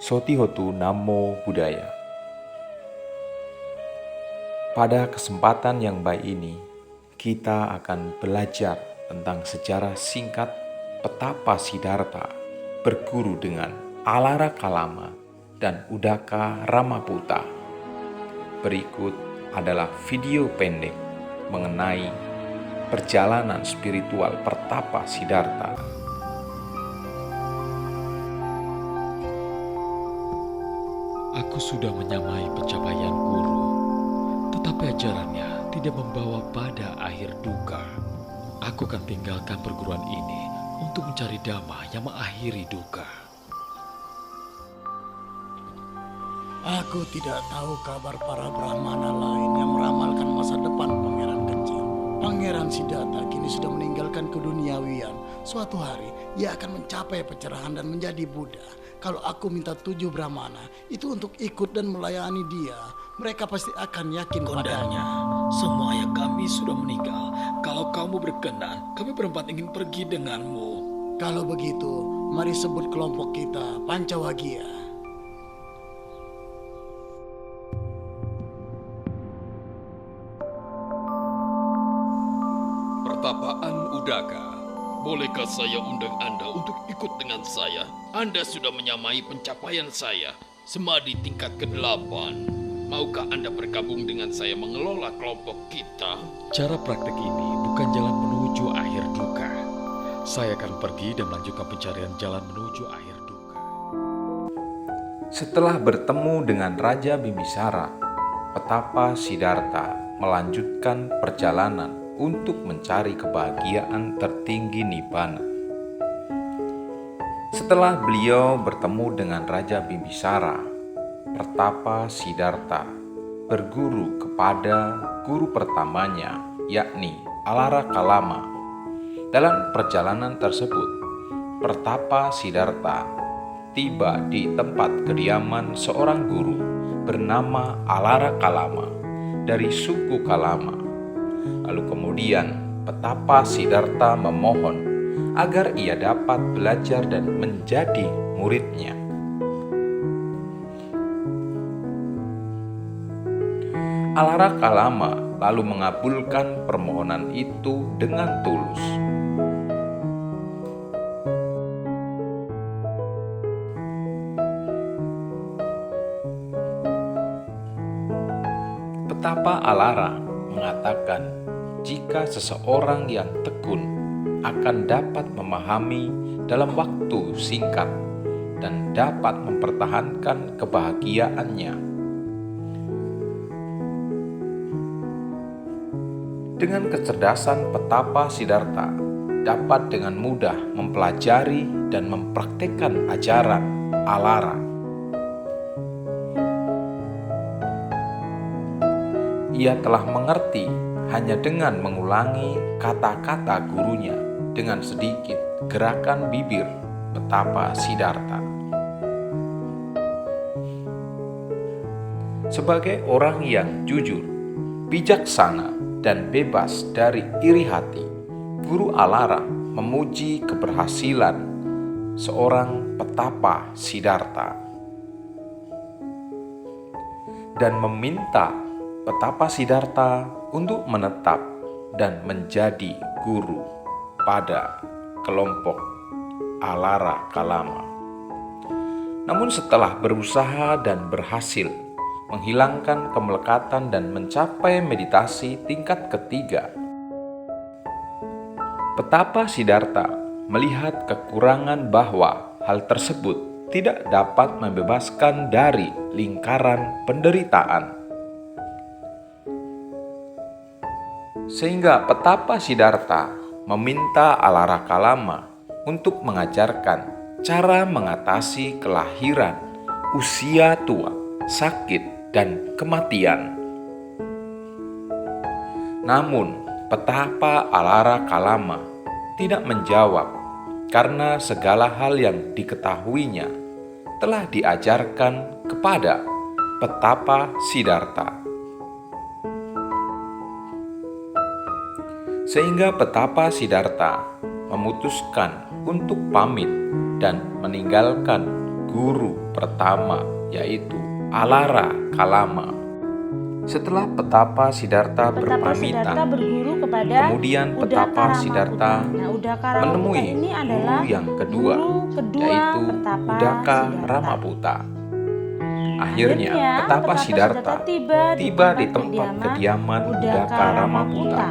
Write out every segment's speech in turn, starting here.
Sotihotu Namo Buddhaya. Pada kesempatan yang baik ini, kita akan belajar tentang sejarah singkat betapa Siddhartha berguru dengan Alara Kalama dan Uddaka Ramaputta. Berikut adalah video pendek mengenai perjalanan spiritual pertapa Siddhartha. Aku sudah menyamai pencapaian guru, tetapi ajarannya tidak membawa pada akhir duka. Aku akan tinggalkan perguruan ini untuk mencari dhamma yang mengakhiri duka. Aku tidak tahu kabar para Brahmana lain yang meramalkan masa depan Pangeran Kecil. Pangeran Siddhartha kini sudah meninggalkan keduniawian. Suatu hari ia akan mencapai pencerahan dan menjadi Buddha. Kalau aku minta 7 Brahmana itu untuk ikut dan melayani dia, mereka pasti akan yakin padanya. Semua ayah kami sudah meninggal. Kalau kamu berkenan, kami berempat ingin pergi denganmu. Kalau begitu, mari sebut kelompok kita Pancawagia. Pertapaan Uddaka. Bolehkah saya undang Anda untuk ikut dengan saya? Anda sudah menyamai pencapaian saya, semadi tingkat ke-8. Maukah Anda bergabung dengan saya mengelola kelompok kita? Cara praktek ini bukan jalan menuju akhir duka. Saya akan pergi dan melanjutkan pencarian jalan menuju akhir duka. Setelah bertemu dengan Raja Bimbisara, petapa Siddhartha melanjutkan perjalanan untuk mencari kebahagiaan tertinggi Nibbana. Setelah beliau bertemu dengan Raja Bimbisara, pertapa Siddhartha berguru kepada guru pertamanya, yakni Alara Kalama. Dalam perjalanan tersebut, pertapa Siddhartha tiba di tempat kediaman seorang guru bernama Alara Kalama dari suku Kalama. Lalu kemudian petapa Siddhartha memohon agar ia dapat belajar dan menjadi muridnya. Alara Kalama lalu mengabulkan permohonan itu dengan tulus. Petapa Alara mengatakan jika seseorang yang tekun akan dapat memahami dalam waktu singkat dan dapat mempertahankan kebahagiaannya. Dengan kecerdasan petapa Siddhartha dapat dengan mudah mempelajari dan mempraktikkan ajaran Alara. Ia telah mengerti hanya dengan mengulangi kata-kata gurunya dengan sedikit gerakan bibir petapa Siddhartha. Sebagai orang yang jujur, bijaksana, dan bebas dari iri hati, Guru Alara memuji keberhasilan seorang petapa Siddhartha dan meminta petapa Siddhartha untuk menetap dan menjadi guru pada kelompok Alara Kalama. Namun setelah berusaha dan berhasil menghilangkan kemelekatan dan mencapai meditasi tingkat ketiga, petapa Siddhartha melihat kekurangan bahwa hal tersebut tidak dapat membebaskan dari lingkaran penderitaan. Sehingga petapa Siddhartha meminta Alara Kalama untuk mengajarkan cara mengatasi kelahiran, usia tua, sakit, dan kematian. Namun, petapa Alara Kalama tidak menjawab karena segala hal yang diketahuinya telah diajarkan kepada petapa Siddhartha. Sehingga petapa Siddhartha memutuskan untuk pamit dan meninggalkan guru pertama, yaitu Alara Kalama. Setelah petapa Siddhartha Petapa Siddhartha berpamitan, berguru kepada kemudian Udaka petapa Ramaputra. Siddhartha Nah, Udaka Ramaputra menemui ini adalah guru yang kedua, guru kedua yaitu Petapa Udaka Siddhartha. Ramaputra. Akhirnya, petapa Petapa Siddhartha tiba di tempat kediaman Udaka Ramaputra,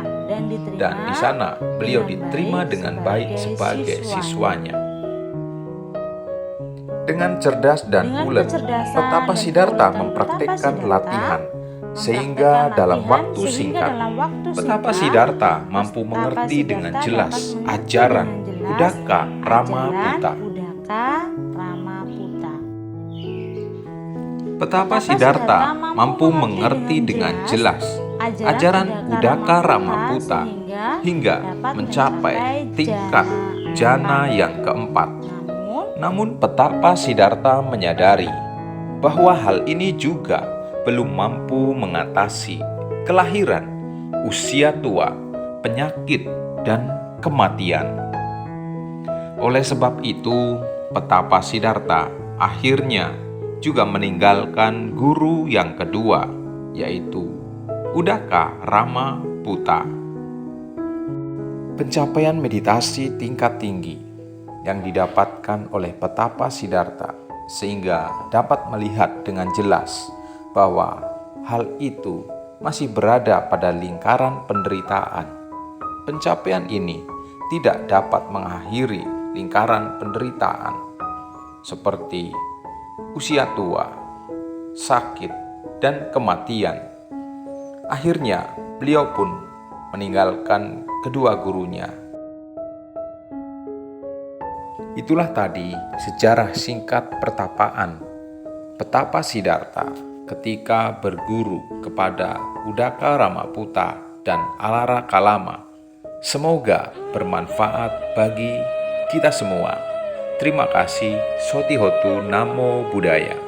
dan di sana beliau diterima dengan baik sebagai siswanya. Dengan cerdas dan ulet, petapa Siddhartha mempraktikkan latihan, sehingga dalam waktu singkat, petapa Siddhartha mampu mengerti dengan jelas ajaran Udaka Ramaputra. Petapa Siddhartha mampu mengerti dengan jelas ajaran Udaka Ramaputra hingga mencapai tingkat jana yang keempat. Namun petapa Siddhartha menyadari bahwa hal ini juga belum mampu mengatasi kelahiran, usia tua, penyakit, dan kematian. Oleh sebab itu, petapa Siddhartha akhirnya juga meninggalkan guru yang kedua, yaitu Udaka Ramaputra. Pencapaian meditasi tingkat tinggi yang didapatkan oleh petapa Siddhartha sehingga dapat melihat dengan jelas bahwa hal itu masih berada pada lingkaran penderitaan. Pencapaian ini tidak dapat mengakhiri lingkaran penderitaan seperti usia tua, sakit, dan kematian. Akhirnya, beliau pun meninggalkan kedua gurunya. Itulah tadi sejarah singkat pertapaan petapa Siddhartha ketika berguru kepada Udaka Ramaputra dan Alara Kalama. Semoga bermanfaat bagi kita semua. Terima kasih. Sotihotu Namo Buddhaya.